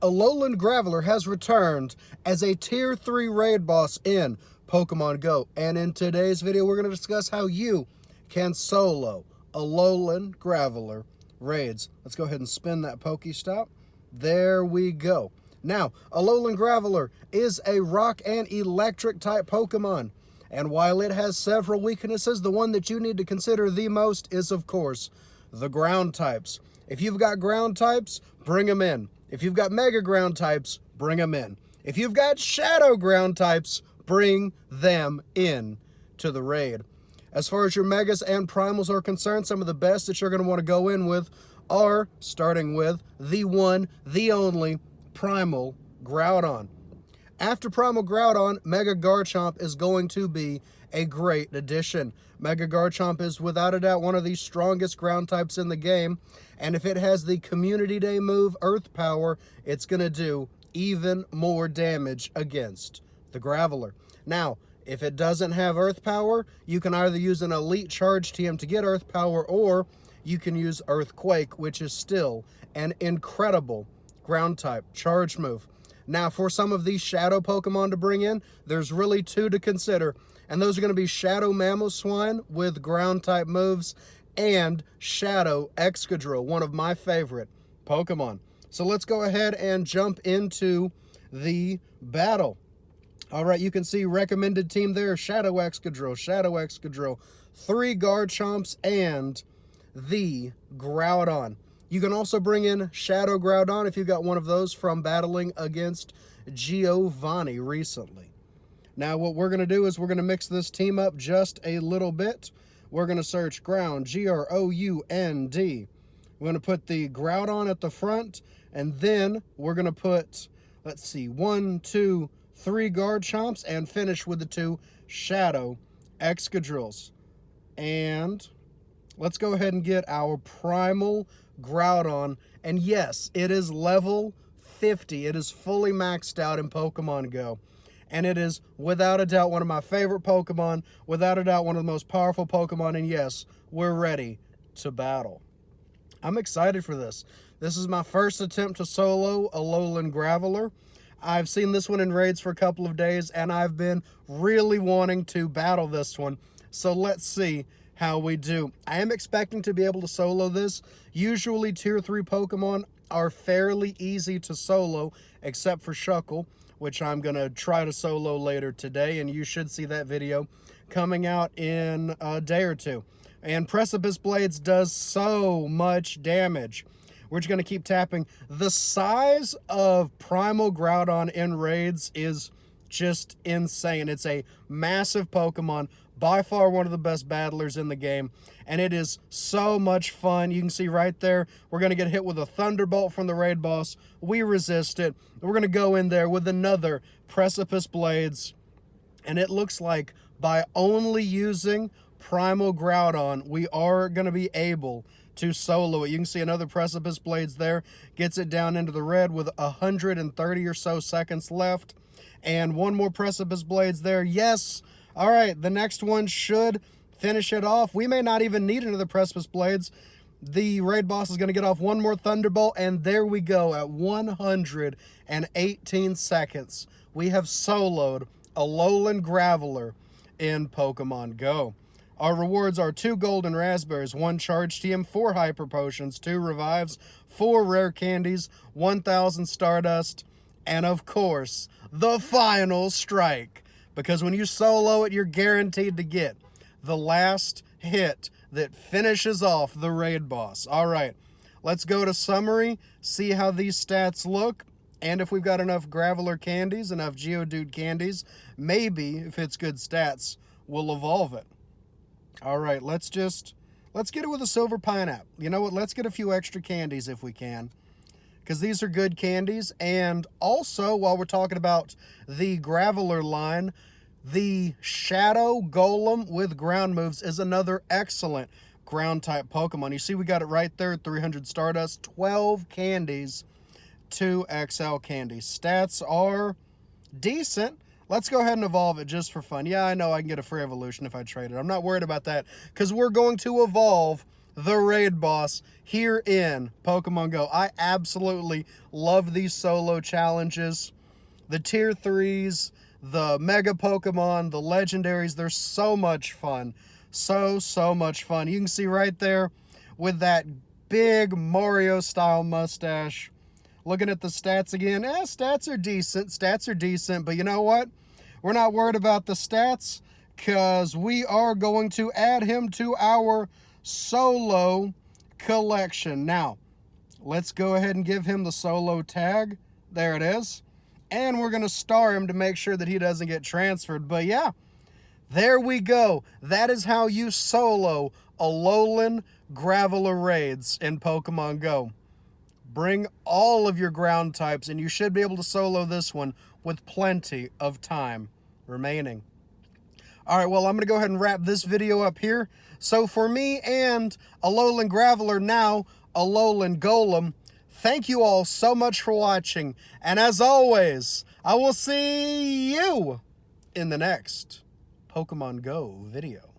Alolan Graveler has returned as a Tier 3 raid boss in Pokemon GO. And in today's video, we're going to discuss how you can solo Alolan Graveler raids. Let's go ahead and spin that Pokestop. There we go. Now, Alolan Graveler is a rock and electric type Pokemon. And while it has several weaknesses, the one that you need to consider the most is, of course, the ground types. If you've got ground types, bring them in. If you've got mega ground types, bring them in. If you've got shadow ground types, bring them in to the raid. As far as your megas and primals are concerned, some of the best that you're going to want to go in with are, starting with the one, the only, Primal Groudon. After Primal Groudon, Mega Garchomp is going to be a great addition. Mega Garchomp is without a doubt one of the strongest ground types in the game, and if it has the Community Day move, Earth Power, it's going to do even more damage against the Graveler. Now, if it doesn't have Earth Power, you can either use an Elite Charge TM to get Earth Power, or you can use Earthquake, which is still an incredible ground type charge move. Now, for some of these shadow Pokemon to bring in, there's really two to consider, and those are going to be Shadow Mamoswine with ground type moves and Shadow Excadrill, one of my favorite Pokemon. So let's go ahead and jump into the battle. All right, you can see recommended team there, Shadow Excadrill, 3 Garchomps, and the Groudon. You can also bring in Shadow Groudon if you got one of those from battling against Giovanni recently. Now, what we're going to do is we're going to mix this team up just a little bit. We're going to search Ground, G-R-O-U-N-D. We're going to put the Groudon at the front, and then we're going to put, let's see, 1, 2, 3 Garchomps, and finish with the 2 Shadow Excadrills. And let's go ahead and get our Primal Groudon. And yes, it is level 50. It is fully maxed out in Pokemon GO. And it is, without a doubt, one of my favorite Pokemon. Without a doubt, one of the most powerful Pokemon. And yes, we're ready to battle. I'm excited for this. This is my first attempt to solo Alolan Graveler. I've seen this one in raids for a couple of days, and I've been really wanting to battle this one. So let's see how we do. I am expecting to be able to solo this. Usually Tier 3 Pokemon are fairly easy to solo, except for Shuckle, which I'm going to try to solo later today, and you should see that video coming out in a day or two. And Precipice Blades does so much damage. We're just going to keep tapping. The size of Primal Groudon in raids is just insane. It's a massive Pokemon, by far one of the best battlers in the game, and it is so much fun. You can see right there, we're going to get hit with a Thunderbolt from the raid boss. We resist it. We're going to go in there with another Precipice Blades, and it looks like by only using Primal Groudon, we are going to be able to solo it. You can see another Precipice Blades there, gets it down into the red with 130 or so seconds left, and one more Precipice Blades there. Yes! All right, the next one should finish it off. We may not even need another Precipice Blades. The raid boss is going to get off one more Thunderbolt, and there we go. At 118 seconds, we have soloed Alolan Graveler in Pokemon GO. Our rewards are 2 Golden Raspberries, 1 Charge TM, 4 Hyper Potions, 2 Revives, 4 Rare Candies, 1,000 Stardust, and of course, the final strike. Because when you solo it, you're guaranteed to get the last hit that finishes off the raid boss. All right, let's go to summary, see how these stats look, and if we've got enough Graveler candies, enough Geodude candies, maybe, if it's good stats, we'll evolve it. All right, let's get it with a Silver Pineapple. You know what? Let's get a few extra candies if we can, because these are good candies. And also, while we're talking about the Graveler line, the Shadow Golem with ground moves is another excellent ground type Pokemon. You see we got it right there, 300 Stardust, 12 candies, 2 XL candies. Stats are decent. Let's go ahead and evolve it just for fun. Yeah, I know I can get a free evolution if I trade it. I'm not worried about that, because we're going to evolve the raid boss here in Pokemon Go. I absolutely love these solo challenges. The tier 3s, the mega Pokemon, the legendaries, they're so much fun. So much fun. You can see right there with that big Mario style mustache. Looking at the stats again, stats are decent, but you know what? We're not worried about the stats because we are going to add him to our solo collection. Now, let's go ahead and give him the solo tag. There it is. And we're going to star him to make sure that he doesn't get transferred. But yeah, there we go. That is how you solo Alolan Graveler raids in Pokemon Go. Bring all of your ground types, and you should be able to solo this one with plenty of time remaining. All right, well, I'm going to go ahead and wrap this video up here. So for me and Alolan Graveler, now Alolan Golem, thank you all so much for watching. And as always, I will see you in the next Pokemon Go video.